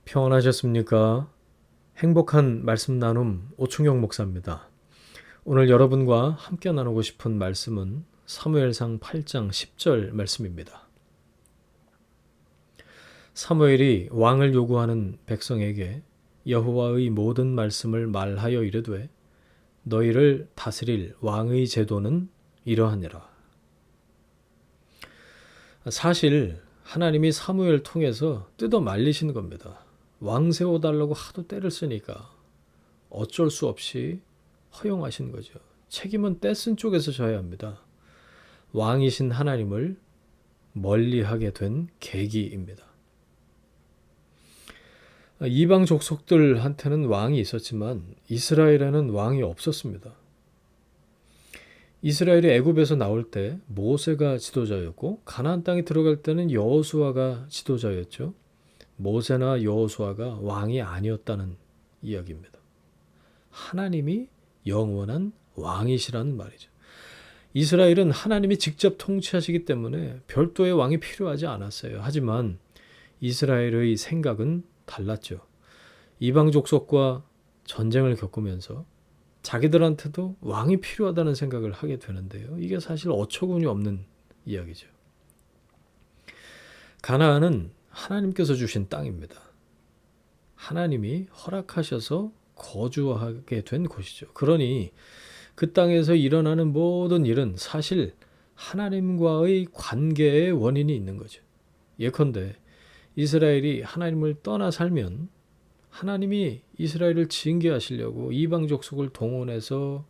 평안하셨습니까? 행복한 말씀 나눔 오충영 목사입니다. 오늘 여러분과 함께 나누고 싶은 말씀은 사무엘상 8장 10절 말씀입니다. 사무엘이 왕을 요구하는 백성에게 여호와의 모든 말씀을 말하여 이르되 너희를 다스릴 왕의 제도는 이러하니라. 사실 하나님이 사무엘 통해서 뜯어 말리신 겁니다. 왕 세워달라고 하도 때를 쓰니까 어쩔 수 없이 허용하신 거죠. 책임은 떼쓴 쪽에서 져야 합니다. 왕이신 하나님을 멀리하게 된 계기입니다. 이방 족속들한테는 왕이 있었지만 이스라엘에는 왕이 없었습니다. 이스라엘이 애굽에서 나올 때 모세가 지도자였고 가나안 땅에 들어갈 때는 여호수아가 지도자였죠. 모세나 여호수아가 왕이 아니었다는 이야기입니다. 하나님이 영원한 왕이시라는 말이죠. 이스라엘은 하나님이 직접 통치하시기 때문에 별도의 왕이 필요하지 않았어요. 하지만 이스라엘의 생각은 달랐죠. 이방 족속과 전쟁을 겪으면서 자기들한테도 왕이 필요하다는 생각을 하게 되는데요. 이게 사실 어처구니 없는 이야기죠. 가나안은 하나님께서 주신 땅입니다. 하나님이 허락하셔서 거주하게 된 곳이죠. 그러니 그 땅에서 일어나는 모든 일은 사실 하나님과의 관계의 원인이 있는 거죠. 예컨대 이스라엘이 하나님을 떠나 살면 하나님이 이스라엘을 징계하시려고 이방 족속을 동원해서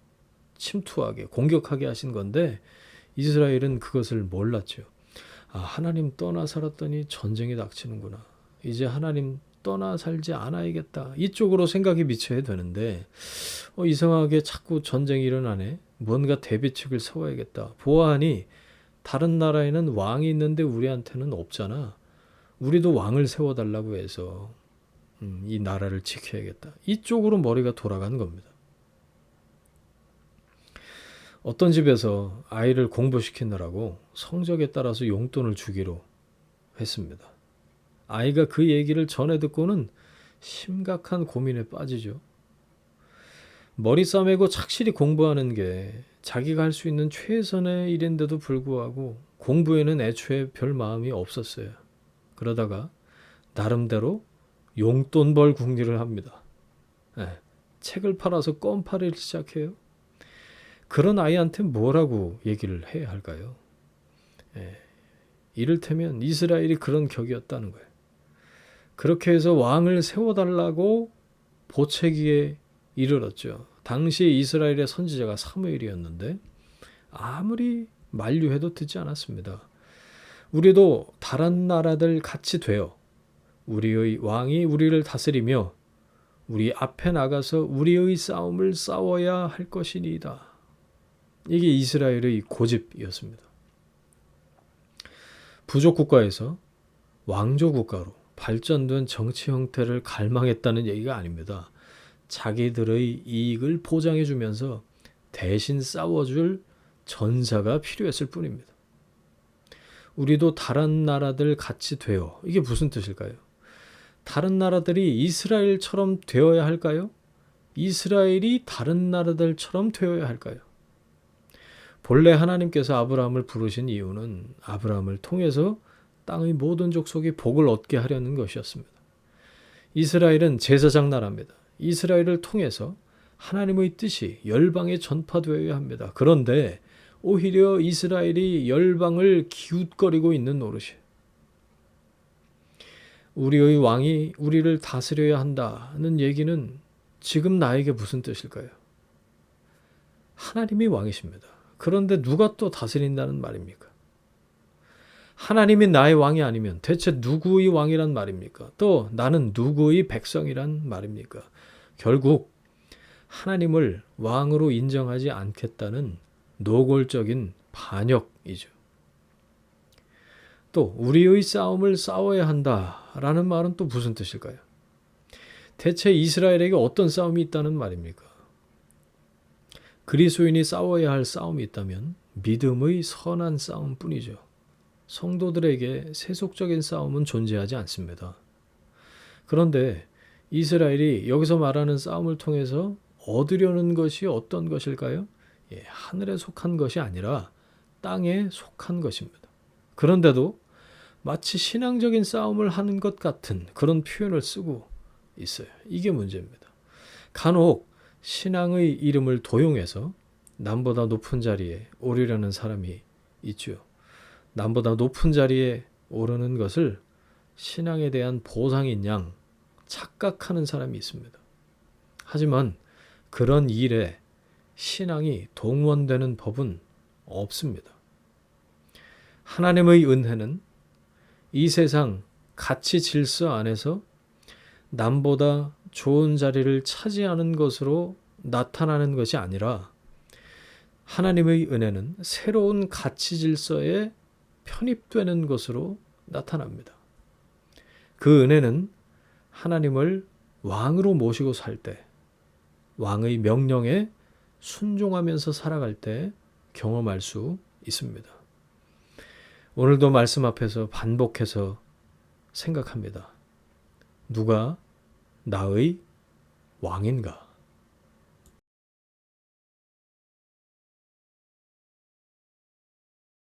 침투하게 공격하게 하신 건데 이스라엘은 그것을 몰랐죠. 하나님 떠나 살았더니 전쟁이 닥치는구나. 이제 하나님 떠나 살지 않아야겠다. 이쪽으로 생각이 미쳐야 되는데 이상하게 자꾸 전쟁이 일어나네. 뭔가 대비책을 세워야겠다. 보아하니 다른 나라에는 왕이 있는데 우리한테는 없잖아. 우리도 왕을 세워달라고 해서 이 나라를 지켜야겠다. 이쪽으로 머리가 돌아간 겁니다. 어떤 집에서 아이를 공부시키느라고 성적에 따라서 용돈을 주기로 했습니다. 아이가 그 얘기를 전해 듣고는 심각한 고민에 빠지죠. 머리 싸매고 착실히 공부하는 게 자기가 할 수 있는 최선의 일인데도 불구하고 공부에는 애초에 별 마음이 없었어요. 그러다가 나름대로 용돈 벌 궁리를 합니다. 책을 팔아서 껌팔이를 시작해요. 그런 아이한테 뭐라고 얘기를 해야 할까요? 이를테면 이스라엘이 그런 격이었다는 거예요. 그렇게 해서 왕을 세워달라고 보채기에 이르렀죠. 당시 이스라엘의 선지자가 사무엘이었는데 아무리 만류해도 듣지 않았습니다. 우리도 다른 나라들 같이 되어 우리의 왕이 우리를 다스리며 우리 앞에 나가서 우리의 싸움을 싸워야 할 것이니이다. 이게 이스라엘의 고집이었습니다. 부족 국가에서 왕조 국가로 발전된 정치 형태를 갈망했다는 얘기가 아닙니다. 자기들의 이익을 보장해 주면서 대신 싸워줄 전사가 필요했을 뿐입니다. 우리도 다른 나라들 같이 되어 이게 무슨 뜻일까요? 다른 나라들이 이스라엘처럼 되어야 할까요? 이스라엘이 다른 나라들처럼 되어야 할까요? 본래 하나님께서 아브라함을 부르신 이유는 아브라함을 통해서 땅의 모든 족속이 복을 얻게 하려는 것이었습니다. 이스라엘은 제사장 나라입니다. 이스라엘을 통해서 하나님의 뜻이 열방에 전파되어야 합니다. 그런데 오히려 이스라엘이 열방을 기웃거리고 있는 노릇이에요. 우리의 왕이 우리를 다스려야 한다는 얘기는 지금 나에게 무슨 뜻일까요? 하나님이 왕이십니다. 그런데 누가 또 다스린다는 말입니까? 하나님이 나의 왕이 아니면 대체 누구의 왕이란 말입니까? 또 나는 누구의 백성이란 말입니까? 결국 하나님을 왕으로 인정하지 않겠다는 노골적인 반역이죠. 또 우리의 싸움을 싸워야 한다라는 말은 또 무슨 뜻일까요? 대체 이스라엘에게 어떤 싸움이 있다는 말입니까? 그리스도인이 싸워야 할 싸움이 있다면 믿음의 선한 싸움뿐이죠. 성도들에게 세속적인 싸움은 존재하지 않습니다. 그런데 이스라엘이 여기서 말하는 싸움을 통해서 얻으려는 것이 어떤 것일까요? 예, 하늘에 속한 것이 아니라 땅에 속한 것입니다. 그런데도 마치 신앙적인 싸움을 하는 것 같은 그런 표현을 쓰고 있어요. 이게 문제입니다. 간혹 신앙의 이름을 도용해서 남보다 높은 자리에 오르려는 사람이 있죠. 남보다 높은 자리에 오르는 것을 신앙에 대한 보상인 양 착각하는 사람이 있습니다. 하지만 그런 일에 신앙이 동원되는 법은 없습니다. 하나님의 은혜는 이 세상 가치 질서 안에서 남보다 좋은 자리를 차지하는 것으로 나타나는 것이 아니라 하나님의 은혜는 새로운 가치 질서에 편입되는 것으로 나타납니다. 그 은혜는 하나님을 왕으로 모시고 살 때, 왕의 명령에 순종하면서 살아갈 때 경험할 수 있습니다. 오늘도 말씀 앞에서 반복해서 생각합니다. 누가 나의 왕인가?